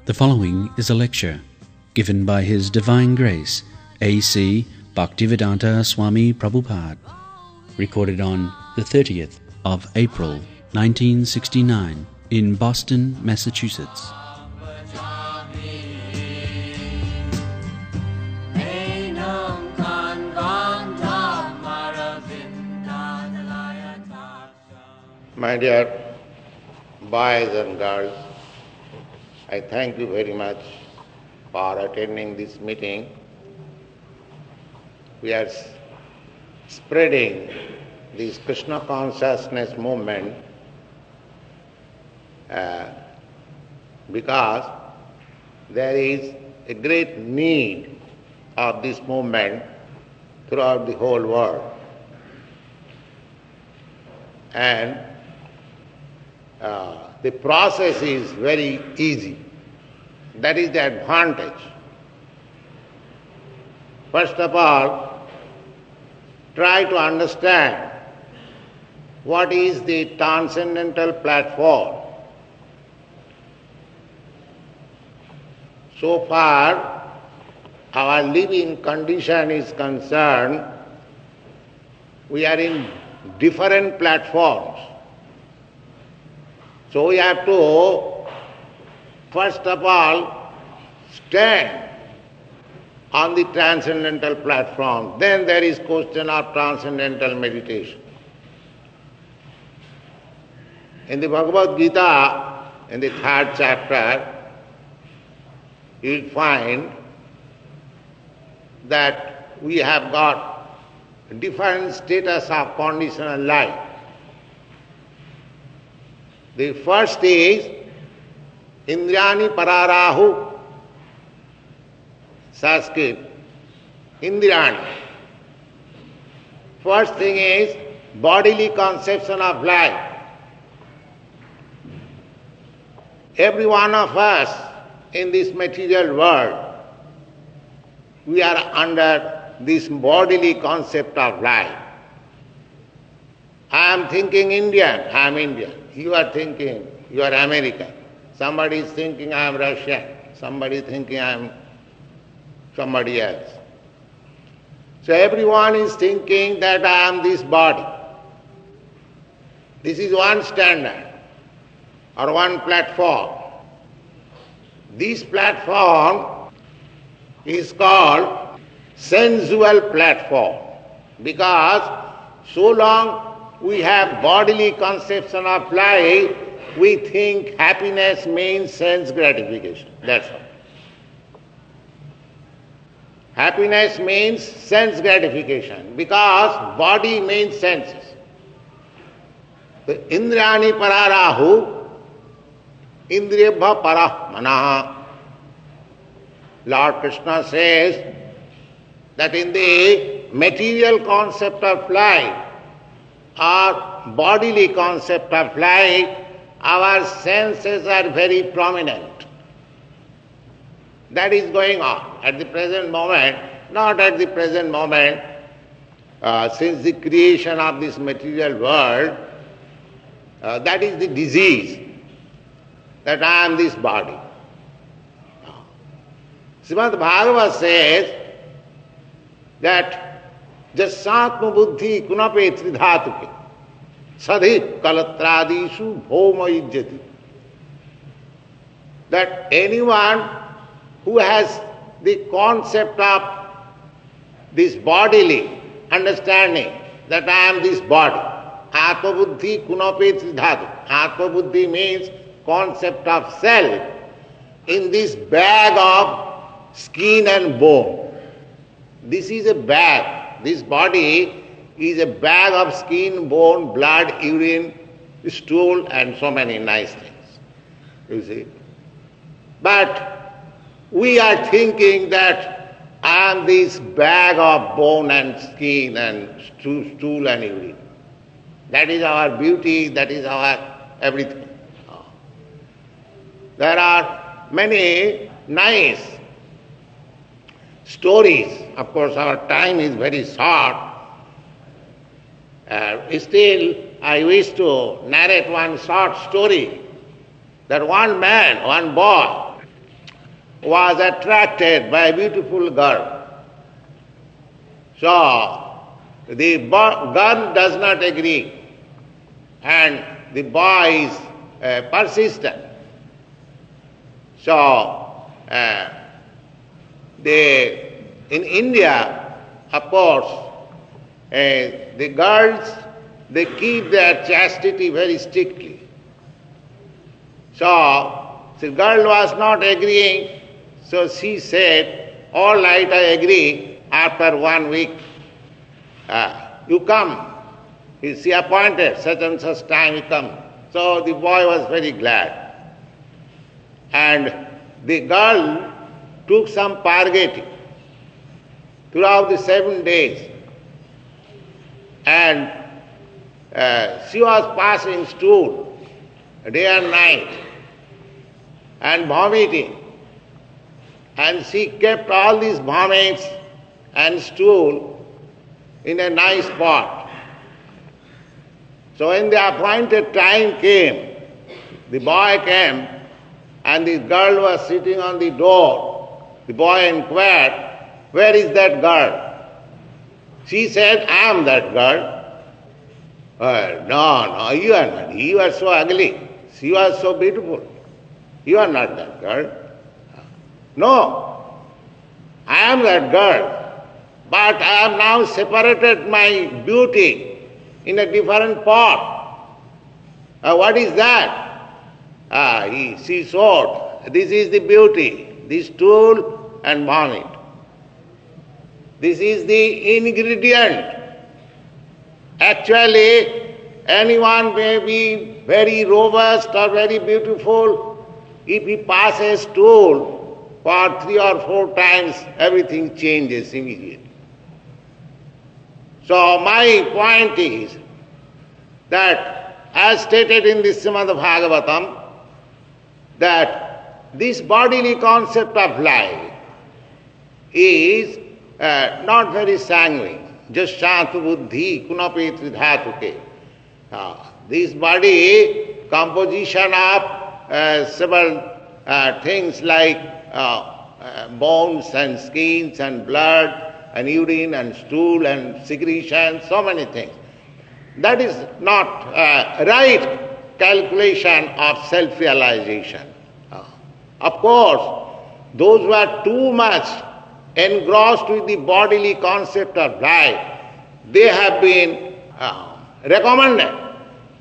The following is a lecture given by His Divine Grace, A.C. Bhaktivedanta Swami Prabhupada, recorded on the 30th of April, 1969, in Boston, Massachusetts. My dear boys and girls, I thank you very much for attending this meeting. We are spreading this Krishna consciousness movement because there is a great need of this movement throughout the whole world. And the process is very easy. That is the advantage. First of all, try to understand what is the transcendental platform. So far, our living condition is concerned, we are in different platforms. So we have to, first of all, stand on the transcendental platform. Then there is question of transcendental meditation. In the Bhagavad Gita, in the 3rd chapter, you will find that we have got different status of conditional life. The first is Indriyani Pararahu, Sanskrit, Indriyani. First thing is bodily conception of life. Every one of us in this material world, we are under this bodily concept of life. I am thinking Indian, I am Indian. You are thinking you are American. Somebody is thinking I am Russian. Somebody is thinking I am somebody else. So everyone is thinking that I am this body. This is one standard or one platform. This platform is called sensual platform because so long we have bodily conception of life, we think happiness means sense gratification. That's all. Happiness means sense gratification because body means senses. The Indriyani Pararahu, Indriyabha Parah Manaha. Lord Krishna says that in the material concept of life, or bodily concept of life, our senses are very prominent. That is going on at the present moment, not at the present moment, since the creation of this material world, that is the disease, that I am this body. Srimad Bhagavad says that Jasatma buddhi kunape tridhatuke sadhi kalatradishu bhoma ijjati. That anyone who has the concept of this bodily understanding that I am this body, atma buddhi kunape tridhatuke. Atma buddhi means concept of self in this bag of skin and bone. This is a bag. This body is a bag of skin, bone, blood, urine, stool, and so many nice things. You see? But we are thinking that I am this bag of bone and skin and stool and urine. That is our beauty, that is our everything. There are many nice stories. Of course, our time is very short. Still, I wish to narrate one short story that one man, one boy, was attracted by a beautiful girl. So the girl does not agree, and the boy is persistent. So in India, of course, the girls, they keep their chastity very strictly. So the girl was not agreeing, so she said, all right, I agree, after 1 week, you come. She appointed such and such time you come. So the boy was very glad. And the girl took some purgatory throughout the 7 days. And she was passing stool day and night and vomiting. And she kept all these vomits and stool in a nice pot. So when the appointed time came, the boy came and the girl was sitting on the door. The boy inquired, where is that girl? She said, I am that girl. No, you are not. You are so ugly. She was so beautiful. You are not that girl. No, I am that girl, but I have now separated my beauty in a different pot. What is that? She showed, this is the beauty, this stool and vomit. This is the ingredient. Actually, anyone may be very robust or very beautiful. If he passes stool for 3 or 4 times, everything changes immediately. So my point is that, as stated in the Srimad Bhagavatam, that this bodily concept of life is not very sanguine. Just shantu buddhi kunape tridhatuke. This body, composition of several things like bones and skins and blood and urine and stool and secretion, so many things. That is not right calculation of self-realization. Of course, those who are too much engrossed with the bodily concept of life, they have been recommended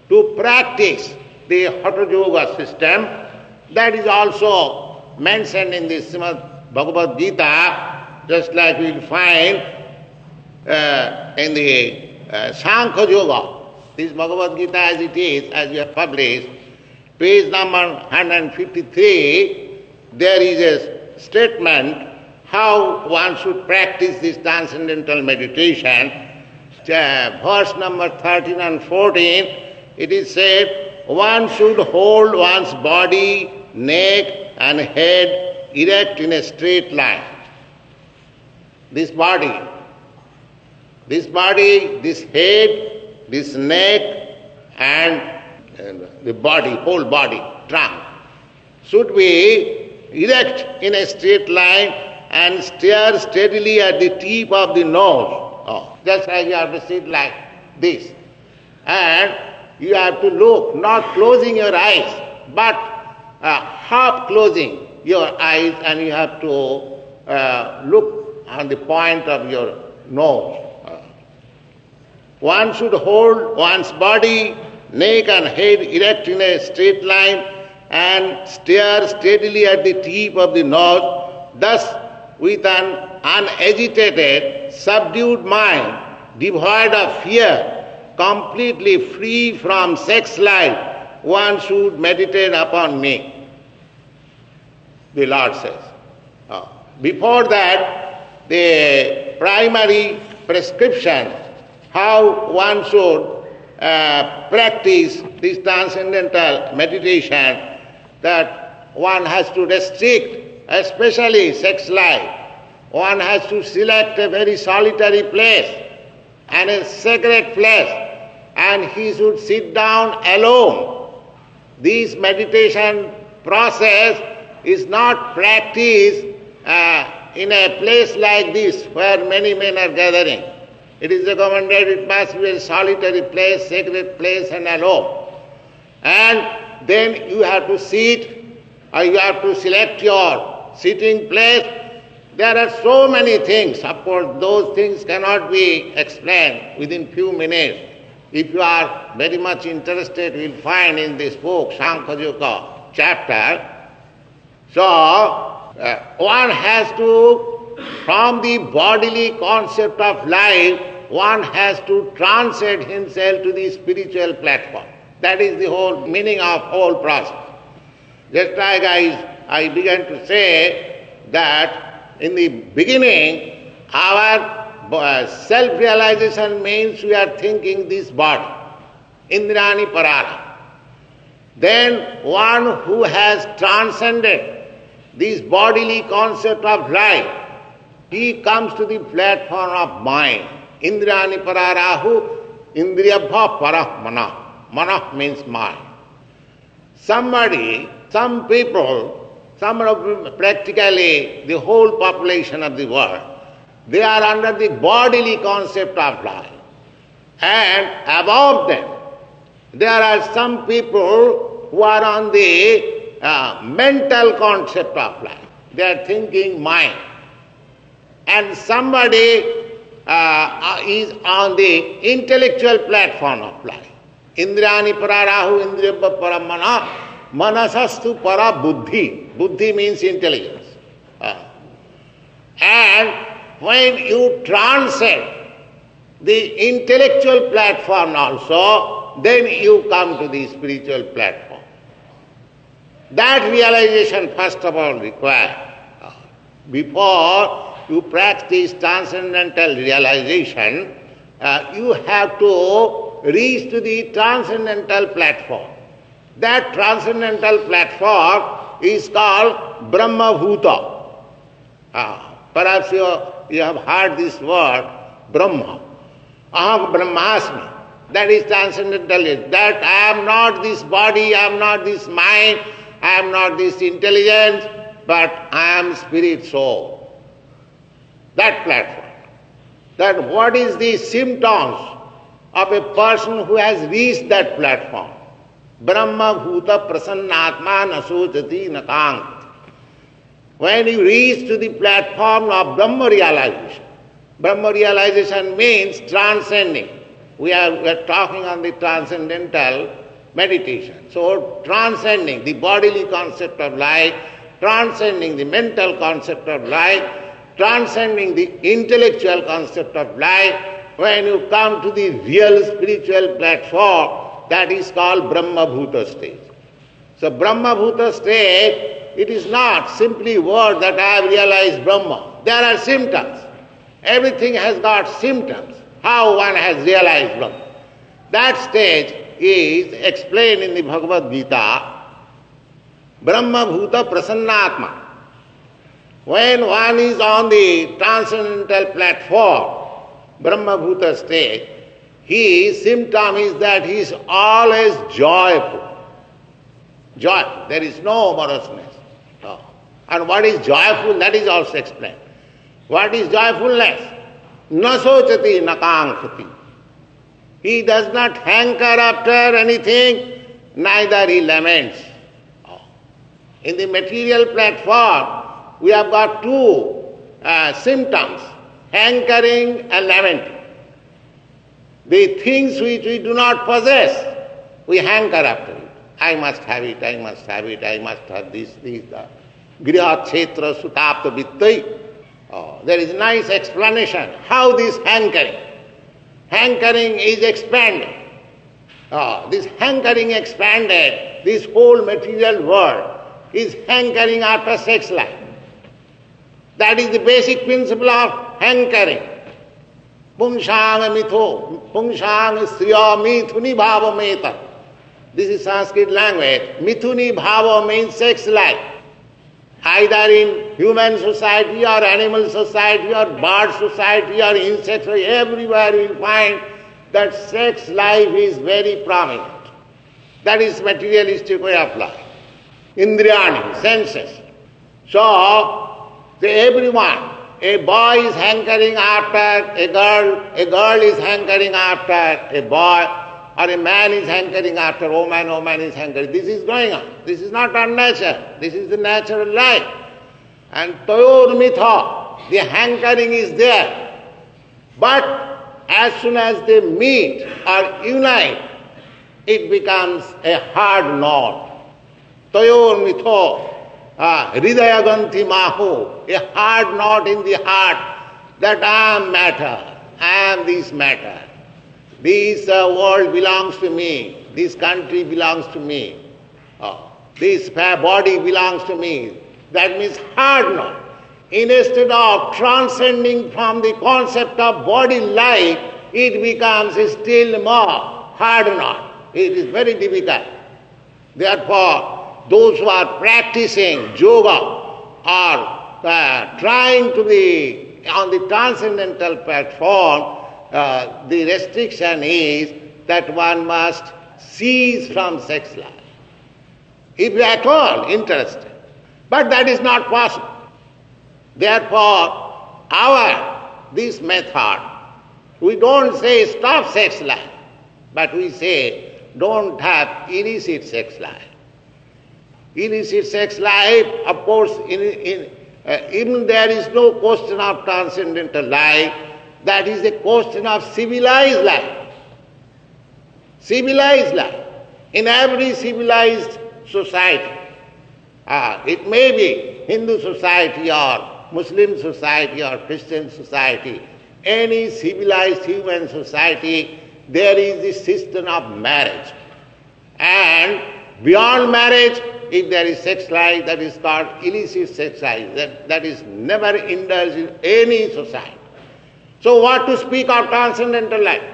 to practice the Hatha Yoga system. That is also mentioned in the Srimad Bhagavad Gita, just like we will find in the Sankhya Yoga. This Bhagavad Gita as it is, as we have published, page number 153, there is a statement how one should practice this transcendental meditation. Verse number 13 and 14, it is said, one should hold one's body, neck and head erect in a straight line. This body, this head, this neck and the body, whole body, trunk, should be erect in a straight line and stare steadily at the tip of the nose. Just as you have to sit like this. And you have to look, not closing your eyes, but half closing your eyes, and you have to look on the point of your nose. One should hold one's body, neck and head erect in a straight line and stare steadily at the tip of the nose. Thus, with an unagitated, subdued mind, devoid of fear, completely free from sex life, one should meditate upon me, the Lord says. Before that, the primary prescription, how one should practice this transcendental meditation, that one has to restrict especially sex life. One has to select a very solitary place and a sacred place, and he should sit down alone. This meditation process is not practiced in a place like this where many men are gathering. It is recommended it must be a solitary place, sacred place and alone. And then you have to sit or you have to select your sitting place. There are so many things. Of course, those things cannot be explained within few minutes. If you are very much interested, you will find in this book, Sankhya Yoga chapter. So, one has to, from the bodily concept of life, one has to transcend himself to the spiritual platform. That is the whole meaning of whole process. Just like I began to say that in the beginning, our self-realization means we are thinking this body, Indrani Parara. Then one who has transcended this bodily concept of life, he comes to the platform of mind. Indrani Pararahu, Indriyabha Parah Manah. Manah means mind. Some people, practically the whole population of the world, they are under the bodily concept of life. And above them, there are some people who are on the mental concept of life. They are thinking mind. And somebody is on the intellectual platform of life. Indrani pararahu indriyabha paramana manasastu para buddhi. Buddhi means intelligence. And when you transcend the intellectual platform also, then you come to the spiritual platform. That realization first of all required. Before you practice transcendental realization, you have to reach to the transcendental platform. That transcendental platform is called Brahma Bhuta. Perhaps you have heard this word, Brahma. Aham Brahmasmi. That is transcendental. That I am not this body, I am not this mind, I am not this intelligence, but I am spirit soul. That platform. That what is the symptoms of a person who has reached that platform? Brahma Bhuta Prasannatma Nasojati Nakang. When you reach to the platform of Brahma realization means transcending. We are talking on the transcendental meditation. So transcending the bodily concept of life, transcending the mental concept of life, transcending the intellectual concept of life, when you come to the real spiritual platform, that is called Brahma Bhuta stage. So Brahma Bhuta stage, it is not simply word that I have realized Brahma. There are symptoms. Everything has got symptoms. How one has realized Brahma. That stage is explained in the Bhagavad Gita. Brahma Bhuta Prasannatma. When one is on the transcendental platform, Brahma Bhuta stage, his symptom is that he is always joyful. Joy. There is no moroseness. No. And what is joyful, that is also explained. What is joyfulness? Nasochati nakangshati. He does not hanker after anything, neither he laments. In the material platform, we have got two symptoms, hankering and lamenting. The things which we do not possess, we hanker after it. I must have it, I must have it, I must have this, that. Griha kshetra sutapta vittai. There is nice explanation how this hankering is expanded. This hankering expanded, this whole material world is hankering after sex life. That is the basic principle of hankering. Pungsang mitho, pungsang striya mithuni bhava meta. This is Sanskrit language. Mithuni bhava means sex life. Either in human society or animal society or bird society or insect society, everywhere you will find that sex life is very prominent. That is materialistic way of life. Indriyani, senses. So everyone, a boy is hankering after a girl is hankering after a boy, or a man is hankering after a woman is hankering. This is going on. This is not unnatural. This is the natural life. And toyor mitha, the hankering is there. But as soon as they meet or unite, it becomes a hard knot. Toyor mitho, hridayaganti maho, a hard knot in the heart that I am matter, I am this matter. This world belongs to me, this country belongs to me, this body belongs to me. That means hard knot. Instead of transcending from the concept of body life, it becomes still more hard knot. It is very difficult. Therefore, those who are practicing yoga are trying to be on the transcendental platform. The restriction is that one must cease from sex life, if you are at all interested. But that is not possible. Therefore, this method, we don't say stop sex life, but we say don't have illicit sex life. Illicit sex life, of course, even there is no question of transcendental life. That is a question of civilized life. Civilized life. In every civilized society, it may be Hindu society or Muslim society or Christian society, any civilized human society, there is the system of marriage. And beyond marriage, if there is sex life, that is called illicit sex life. That is never indulged in any society. So what to speak of transcendental life?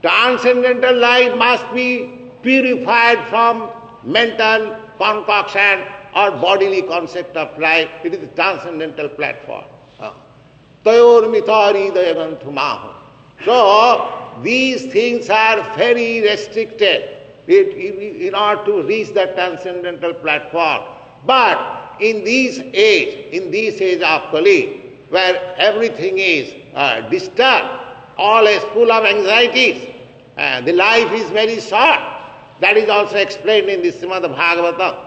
Transcendental life must be purified from mental concoction or bodily concept of life. It is the transcendental platform. Tayor mitari dayagantumahu. So these things are very restricted in order to reach the transcendental platform. But in this age of Kali, where everything is disturbed, all is full of anxieties, the life is very short. That is also explained in the Srimad Bhagavatam.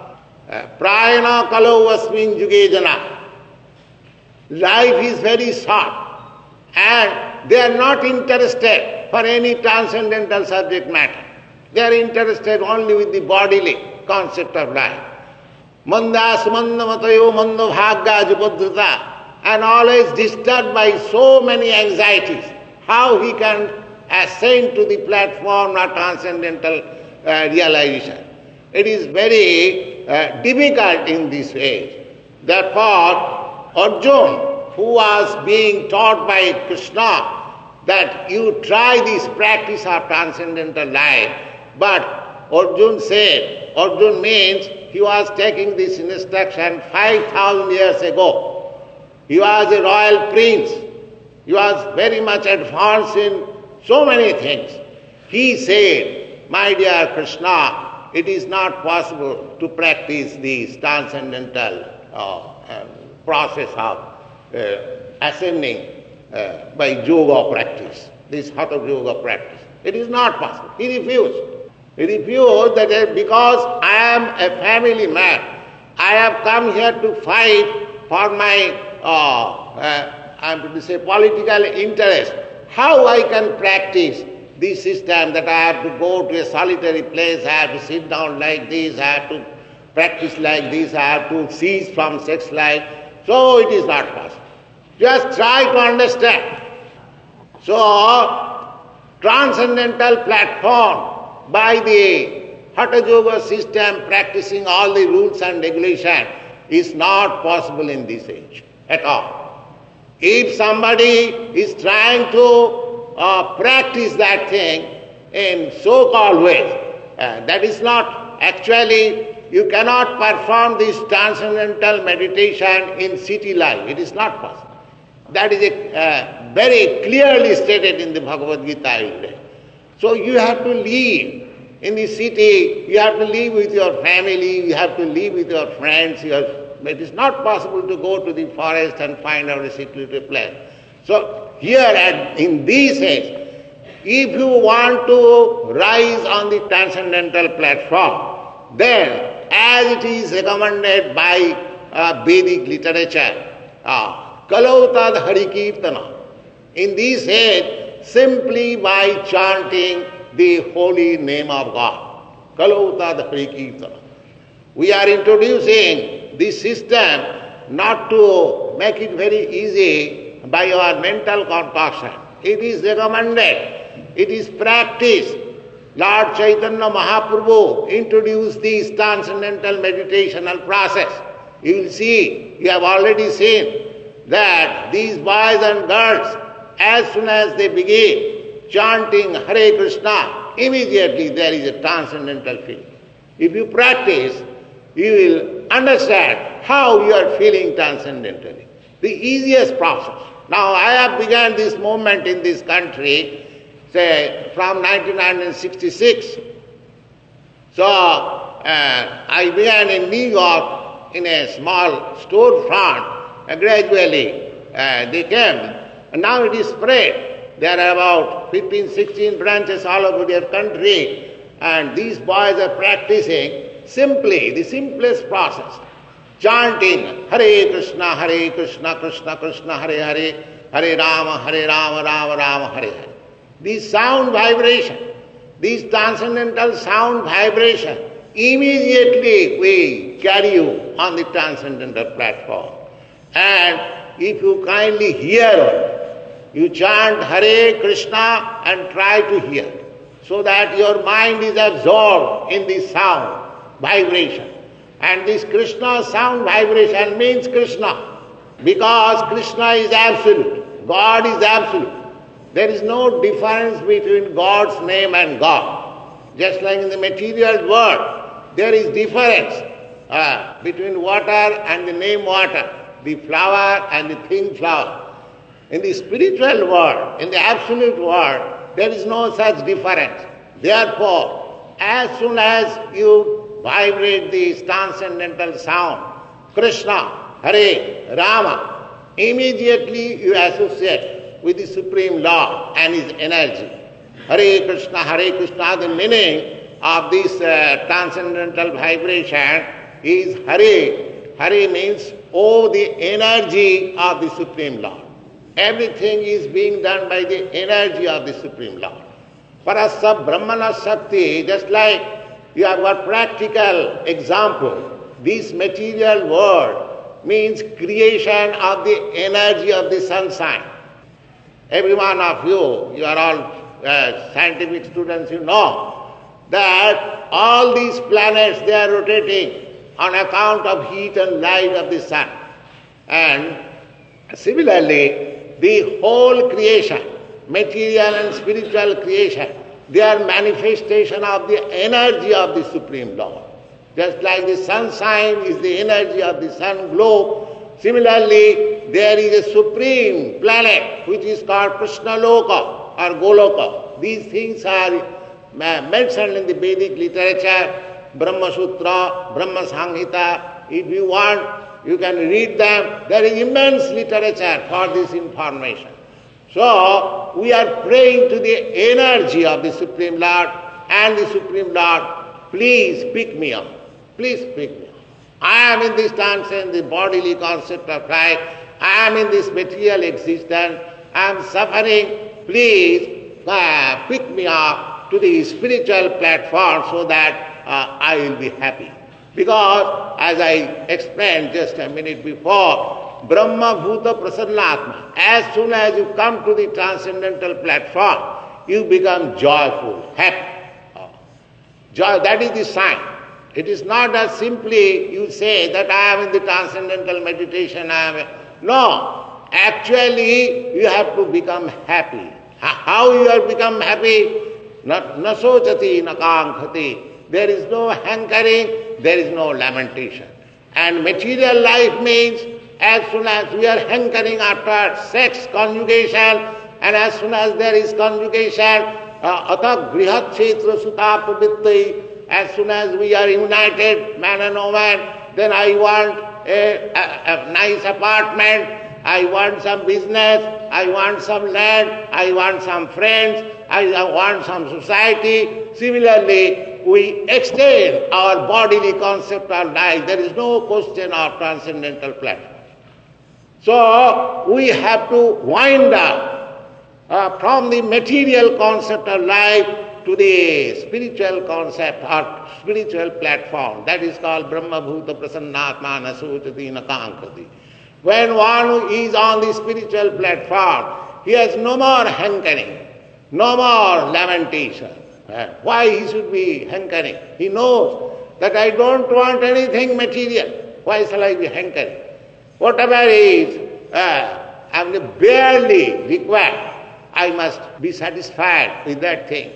Prayana kalau asmin juge jana. Life is very short, and they are not interested for any transcendental subject matter. They are interested only with the bodily concept of life. Mandas manda matayo manda bhagga jupadhrita, and always disturbed by so many anxieties. How he can ascend to the platform of transcendental realization? It is very difficult in this age. Therefore, Arjuna, who was being taught by Krishna that you try this practice of transcendental life, but Arjuna means he was taking this instruction 5,000 years ago. He was a royal prince. He was very much advanced in so many things. He said, my dear Krishna, it is not possible to practice this transcendental process of ascending by yoga practice, this hatha yoga practice. It is not possible. He refused. He refused that because I am a family man, I have come here to fight for my I am to say political interest. How I can practice this system that I have to go to a solitary place, I have to sit down like this, I have to practice like this, I have to cease from sex life. So it is not possible. Just try to understand. So, transcendental platform by the Hatha Yoga system practicing all the rules and regulations is not possible in this age at all. If somebody is trying to practice that thing in so-called ways, that is not actually, you cannot perform this transcendental meditation in city life. It is not possible. That is very clearly stated in the Bhagavad Gita. So you have to live in the city, you have to live with your family, you have to live with your friends, you have It is not possible to go to the forest and find out a secluded place. So here in this age, if you want to rise on the transcendental platform, then as it is recommended by Vedic literature, Kalautad Hari Kirtana, in this age, simply by chanting the holy name of God, Kalautad Hari Kirtana. We are introducing this system not to make it very easy by your mental concoction. It is recommended. It is practiced. Lord Chaitanya Mahaprabhu introduced this transcendental meditational process. You will see, you have already seen that these boys and girls, as soon as they begin chanting Hare Krishna, immediately there is a transcendental feeling. If you practice, you will understand how you are feeling transcendentally. The easiest process. Now I have begun this movement in this country, say, from 1966. So I began in New York in a small storefront, and gradually they came, and now it is spread. There are about 15, 16 branches all over the country, and these boys are practicing simply the simplest process, chanting Hare Krishna, Krishna Krishna, Hare Hare, Hare Rama, Rama Rama, Hare Hare. This sound vibration, this transcendental sound vibration, immediately we carry you on the transcendental platform. And if you kindly hear, you chant Hare Krishna and try to hear, so that your mind is absorbed in this sound vibration. And this Krishna sound vibration means Krishna, because Krishna is absolute, God is absolute. There is no difference between God's name and God. Just like in the material world, there is difference between water and the name water, the flower and the thing flower. In the spiritual world, in the absolute world, there is no such difference. Therefore, as soon as you vibrate the transcendental sound, Krishna, Hare, Rama, immediately you associate with the Supreme Lord and His energy. Hare Krishna, the meaning of this transcendental vibration is Hare. Hare means, oh, the energy of the Supreme Lord. Everything is being done by the energy of the Supreme Lord. Parasya Brahmana Shakti, just like you have got practical example, this material world means creation of the energy of the sunshine. Every one of you are all scientific students, you know that all these planets, they are rotating on account of heat and light of the sun. And similarly, the whole creation, material and spiritual creation, they are manifestation of the energy of the Supreme Lord. Just like the sunshine is the energy of the sun globe, similarly, there is a supreme planet which is called Krishnaloka or Goloka. These things are mentioned in the Vedic literature, Brahma Sutra, Brahma Samhita. If you want, you can read them. There is immense literature for this information. So, we are praying to the energy of the Supreme Lord, and the Supreme Lord, please pick me up. Please pick me up. I am in this transcend, the bodily concept of life. I am in this material existence. I am suffering. Please pick me up to the spiritual platform so that I will be happy. Because, as I explained just a minute before, Brahma Bhuta Prasannatma. As soon as you come to the transcendental platform, you become joyful, happy. Joy, that is the sign. It is not as simply you say that I am in the transcendental meditation, No, actually you have to become happy. How you have become happy? Nasochati nakankhati. There is no hankering, there is no lamentation. And material life means as soon as we are hankering after sex, conjugation, and as soon as there is conjugation, atha grihat kshetra sutapavittai, as soon as we are united, man and woman, then I want a nice apartment, I want some business, I want some land, I want some friends, I want some society. Similarly, we extend our bodily concept of life. There is no question of transcendental platform. So we have to wind up from the material concept of life to the spiritual concept or spiritual platform. That is called Brahma Bhuta Prasannatmana Sochati Nakankati. When one is on the spiritual platform, he has no more hankering, no more lamentation. Why he should be hankering? He knows that I don't want anything material. Why shall I be hankering? Whatever is barely required, I must be satisfied with that thing.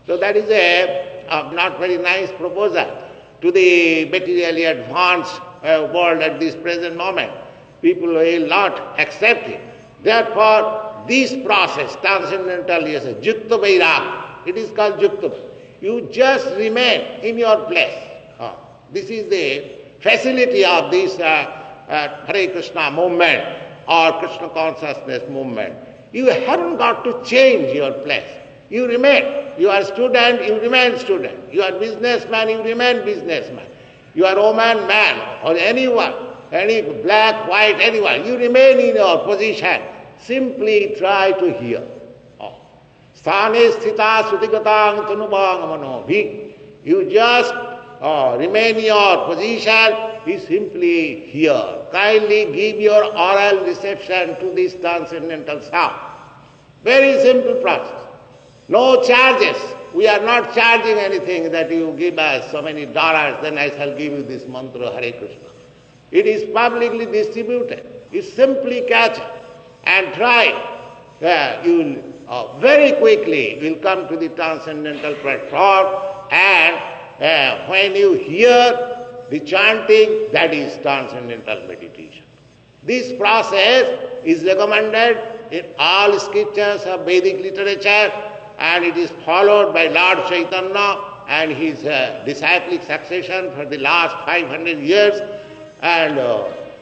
So that is a not very nice proposal to the materially advanced world at this present moment. People will not accept it. Therefore, this process, transcendental, is a Jukta Vairag. It is called Jukta. You just remain in your place. This is the facility of this Hare Krishna movement or Krishna consciousness movement. You haven't got to change your place. You remain. You are student, you remain student. You are businessman, you remain businessman. You are woman, man, or anyone, any black, white, anyone. You remain in your position. Simply try to hear. Sthane sthita sutigatang tanubang manobhi. You just remain in your position. You simply hear. Kindly give your oral reception to this transcendental sound. Very simple process. No charges. We are not charging anything that you give us so many dollars, then I shall give you this mantra Hare Krishna. It is publicly distributed. You simply catch it and try. You will very quickly will come to the transcendental platform, and when you hear the chanting, that is transcendental meditation. This process is recommended in all scriptures of Vedic literature, and it is followed by Lord Chaitanya and his disciplic succession for the last 500 years. And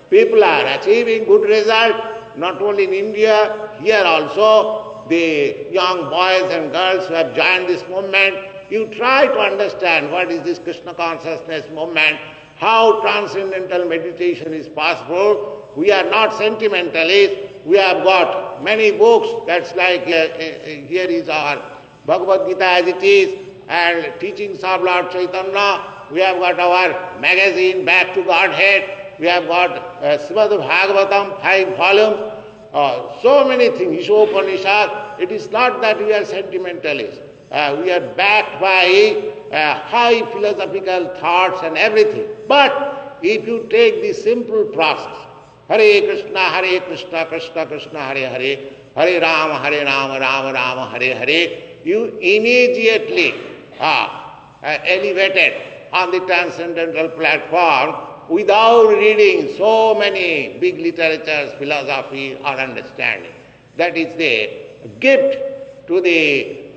people are achieving good result, not only in India, here also, the young boys and girls who have joined this movement. You try to understand what is this Krishna consciousness movement, how transcendental meditation is possible. We are not sentimentalists. We have got many books. That's like here is our Bhagavad Gita as it is, and teachings of Lord Chaitanya. We have got our magazine Back to Godhead. We have got Srimad Bhagavatam, 5 volumes. So many things. Ishopanishad. It is not that we are sentimentalists. We are backed by high philosophical thoughts and everything. But if you take the simple process, Hare Krishna, Krishna Krishna, Hare Hare, Hare Rama, Rama Rama, Hare Hare, you immediately are elevated on the transcendental platform without reading so many big literatures, philosophy or understanding. That is the gift to the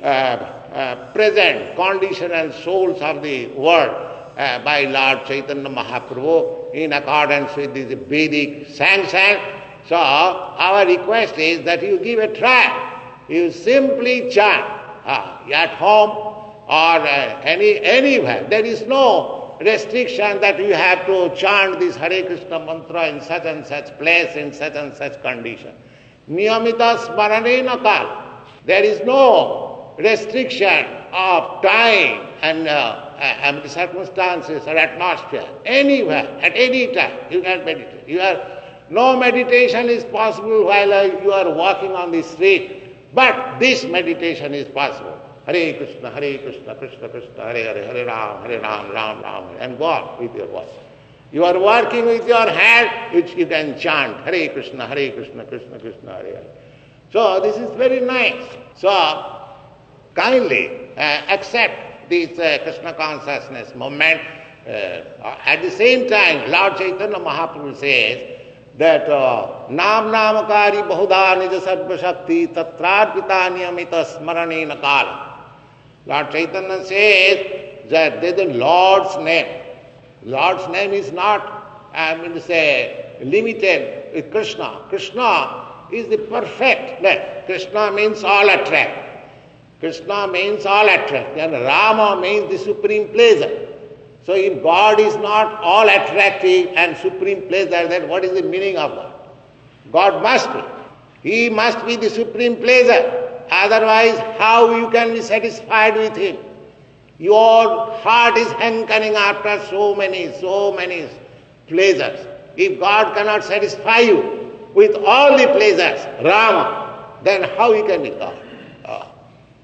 present condition and souls of the world by Lord Chaitanya Mahaprabhu in accordance with this Vedic sanction. So our request is that you give a try. You simply chant at home or anywhere. There is no restriction that you have to chant this Hare Krishna mantra in such and such place, in such and such condition. Niyamita smaranena kal. There is no restriction of time and circumstances or atmosphere. Anywhere, at any time, you can meditate. No meditation is possible while you are walking on the street, but this meditation is possible. Hare Krishna, Krishna Krishna, Hare Hare, Hare Ram, Ram Ram, and go on with your voice. You are working with your hand, which you can chant, Hare Krishna, Krishna Krishna, Hare Hare. So this is very nice. So kindly accept this Krishna consciousness movement. At the same time, Lord Chaitanya Mahaprabhu says that Nam Namakari Bahuda Nija Sarva Shakti Tatrarpita Niyamita Smaranena Kala. Lord Chaitanya says that there is the Lord's name. Lord's name is not limited with Krishna. Krishna is the perfect name. Krishna means all attract. Krishna means all attract. And Rama means the supreme pleasure. So if God is not all attractive and supreme pleasure, then what is the meaning of God? God must be. He must be the supreme pleasure. Otherwise, how you can be satisfied with Him? Your heart is hankering after so many pleasures. If God cannot satisfy you with all the pleasures, Rama, then how He can be God?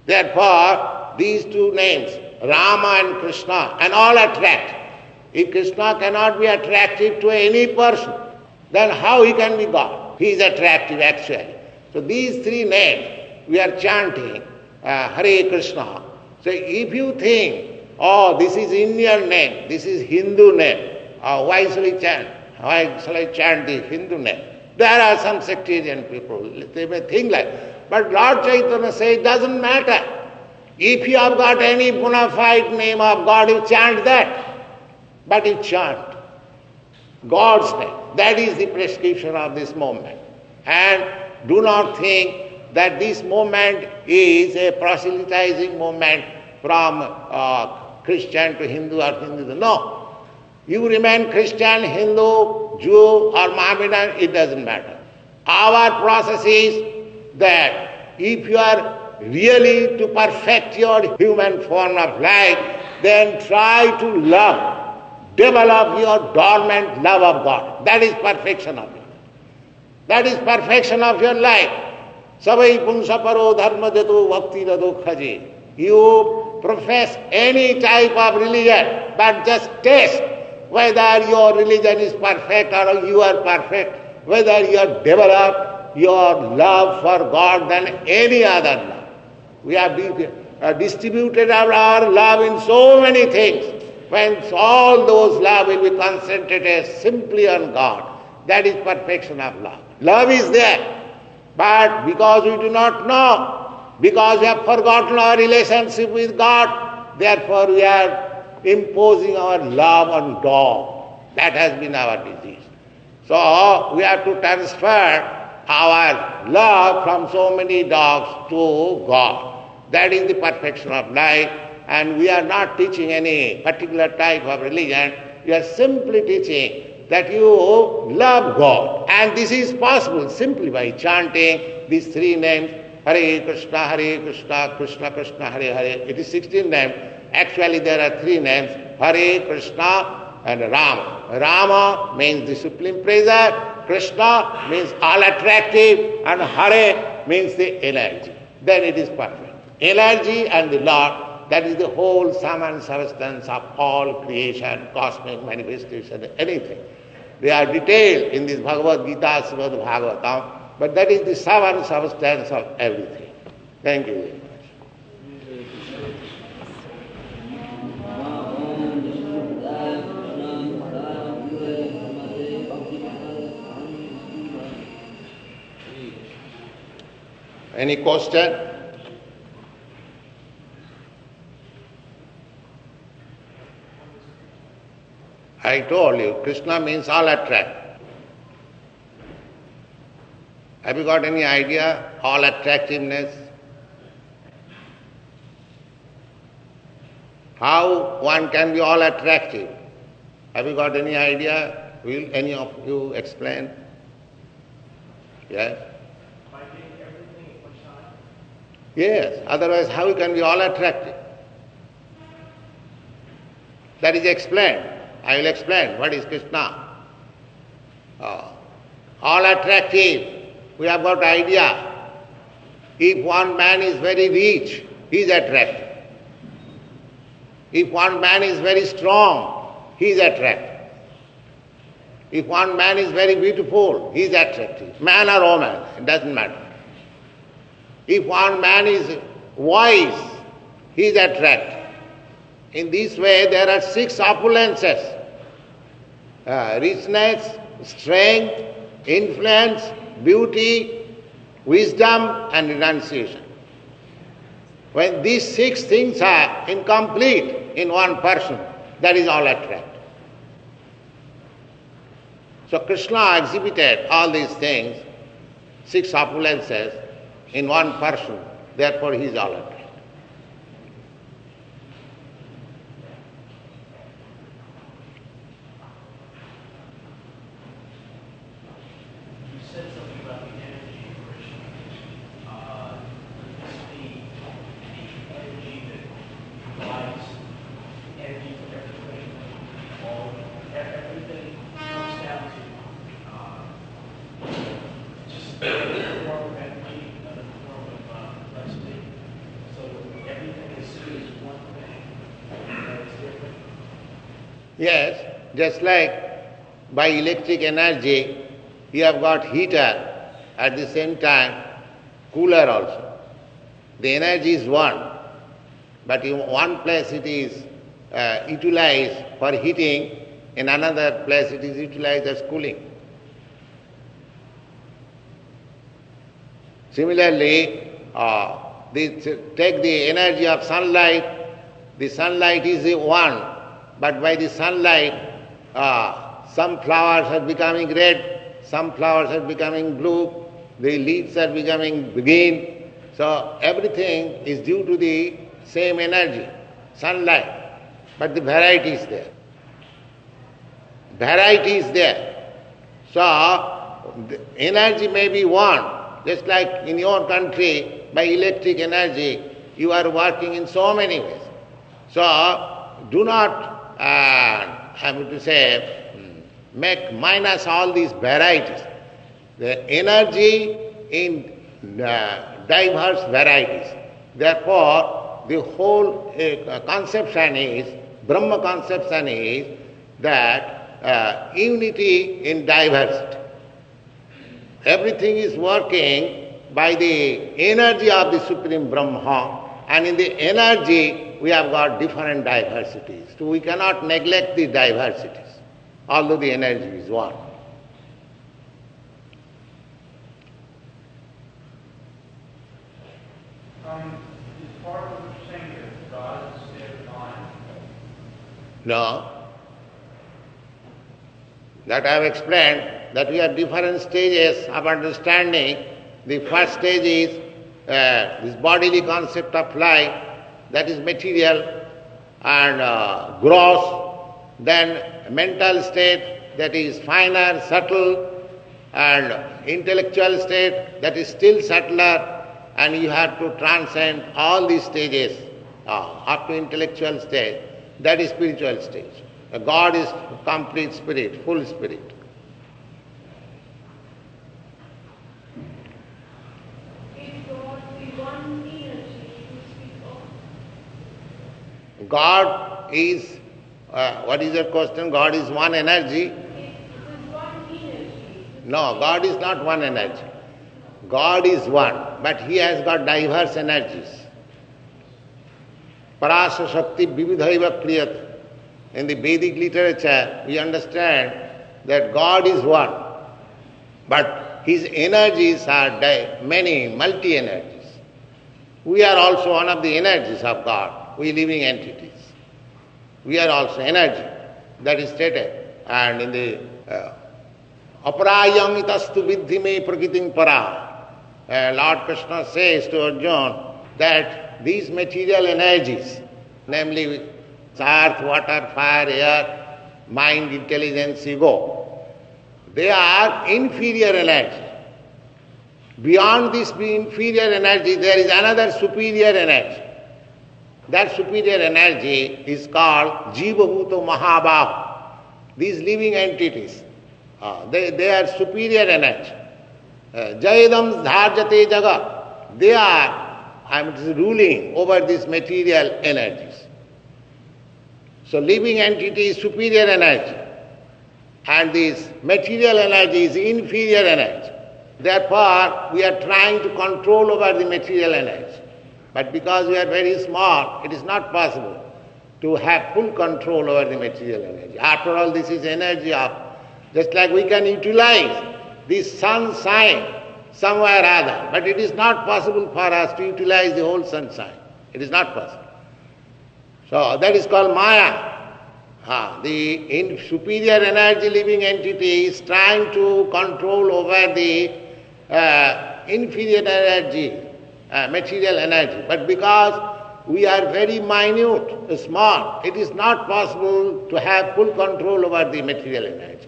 Therefore, these two names, Rama and Krishna, and all attract. If Krishna cannot be attractive to any person, then how He can be God? He is attractive actually. So these three names we are chanting, Hare Krishna. So if you think, oh, this is Indian name, this is Hindu name, why shall I chant? Why shall I chant the Hindu name? There are some sectarian people, they may think like, but Lord Chaitanya says it doesn't matter. If you have got any bona fide name of God, you chant that. But you chant God's name. That is the prescription of this movement. And do not think that this movement is a proselytizing movement from Christian to Hindu or Hindu to no. You remain Christian, Hindu, Jew or Mohammedan, it doesn't matter. Our process is that if you are really to perfect your human form of life, then try to love, develop your dormant love of God. That is perfection of it. That is perfection of your life. Savai punsa paro dharma jato bhakti rado khaji. You profess any type of religion, but just test whether your religion is perfect or you are perfect, whether you have developed your love for God than any other love. We have distributed our love in so many things. When all those love will be concentrated simply on God, that is perfection of love. Love is there, but because we do not know, because we have forgotten our relationship with God, therefore we are imposing our love on dog. That has been our disease. So we have to transfer our love from so many dogs to God. That is the perfection of life, and we are not teaching any particular type of religion. We are simply teaching that you love God. And this is possible simply by chanting these three names, Hare Krishna, Krishna Krishna, Hare Hare. It is 16 names. Actually there are three names, Hare Krishna and Rama. Rama means the supreme pleasure, Krishna means all attractive, and Hare means the energy. Then it is perfect. Energy and the Lord, that is the whole sum and substance of all creation, cosmic manifestation, anything. They are detailed in this Bhagavad Gita, Srimad Bhagavatam, but that is the sum and substance of everything. Thank you very much. Any question? I told you, Krishna means all attract. Have you got any idea? All attractiveness? How one can be all attractive? Have you got any idea? Will any of you explain? Yes? By getting everything in one shot. Yes, otherwise how you can be all attractive? That is explained. I will explain what is Krishna. All attractive. We have got idea. If one man is very rich, he is attractive. If one man is very strong, he is attractive. If one man is very beautiful, he is attractive. Man or woman, it doesn't matter. If one man is wise, he is attractive. In this way, there are 6 opulences. Richness, strength, influence, beauty, wisdom and renunciation. When these 6 things are incomplete in one person, that is all attractive. So Krishna exhibited all these things, 6 opulences, in one person. Therefore he is all right. You said something about the energy of Krishna. The energy that provides energy for everything, everything comes down to just a form of energy, another form of electricity. So everything is seen as one thing, and it's different. Yes, just like by electric energy, you have got heater, at the same time cooler also. The energy is one, but in one place it is utilized for heating, in another place it is utilized as cooling. Similarly, take the energy of sunlight. The sunlight is the one, but by the sunlight, some flowers are becoming red, some flowers are becoming blue, the leaves are becoming green. So everything is due to the same energy, sunlight, but the variety is there. Variety is there. So the energy may be one, just like in your country, by electric energy, you are working in so many ways. So do not, I would to say, make minus all these varieties. The energy in diverse varieties. Therefore, the whole conception is, Brahma conception is that unity in diversity. Everything is working by the energy of the Supreme Brahma, and in the energy we have got different diversities. So we cannot neglect the diversities, although the energy is one. Is part of what you're saying that God is a state of mind? No. That I have explained, that we have different stages of understanding. The first stage is this bodily concept of life, that is material and gross. Then mental state, that is finer, subtle, and intellectual state, that is still subtler, and you have to transcend all these stages up to intellectual stage. That is spiritual stage. God is complete spirit, full spirit. Is God the one energy you speak of? God is, what is your question? God is one energy? Is one energy? No, God is not one energy. God is one, but He has got diverse energies. Parasa Shakti Vividhaiva Kriyat. In the Vedic literature, we understand that God is one, but His energies are many, multi-energies. We are also one of the energies of God, we living entities. We are also energy, that is stated. And in the Aparayam itastu vidhime prakritim para, Lord Krishna says to Arjuna that these material energies, namely earth, water, fire, air, mind, intelligence, ego, they are inferior energy. Beyond this inferior energy, there is another superior energy. That superior energy is called Jiva Bhuto Mahabahu. These living entities, they are superior energy. Jayadam dharjate jagat. They are ruling over these material energies. So living entity is superior energy, and this material energy is inferior energy. Therefore, we are trying to control over the material energy. But because we are very small, it is not possible to have full control over the material energy. After all, this is energy of, just like we can utilize this sunshine somewhere or other, but it is not possible for us to utilize the whole sunshine. It is not possible. So that is called Maya. The superior energy living entity is trying to control over the inferior energy, material energy. But because we are very minute, small, it is not possible to have full control over the material energy.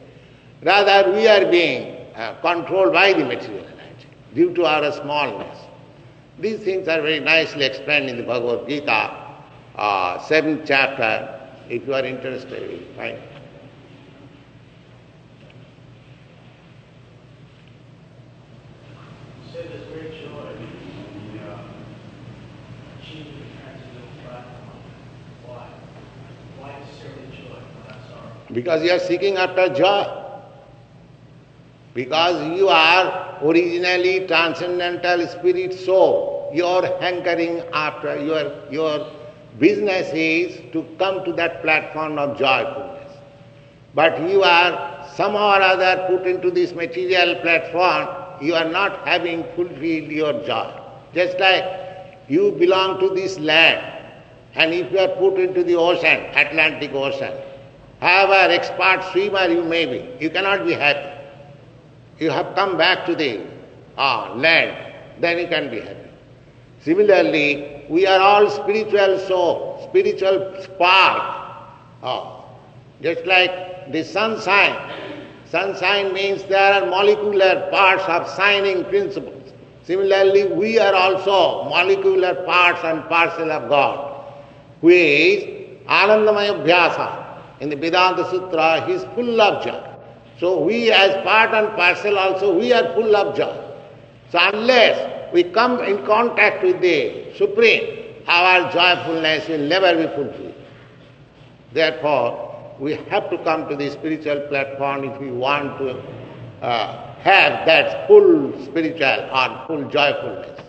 Rather, we are being controlled by the material energy due to our smallness. These things are very nicely explained in the Bhagavad Gita, 7th chapter. If you are interested, you will find it. You said there's great joy in achieving the transcendental platform. Why? Why necessarily joy, not sorrow? Because you are seeking after joy. Because you are originally transcendental spirit soul. You are hankering after, your business is to come to that platform of joyfulness. But you are somehow or other put into this material platform, you are not having fulfilled your joy. Just like you belong to this land, and if you are put into the ocean, Atlantic Ocean, however expert swimmer you may be, you cannot be happy. You have come back to the land, then you can be happy. Similarly, we are all spiritual soul, spiritual spark. Just like the sunshine. Sunshine means there are molecular parts of shining principles. Similarly, we are also molecular parts and parcel of God, who is Anandamaya Bhyasa. In the Vedanta Sutra, he is full of joy. So we as part and parcel also, we are full of joy. So unless we come in contact with the Supreme, our joyfulness will never be fulfilled. Therefore, we have to come to the spiritual platform if we want to have that full spiritual or full joyfulness.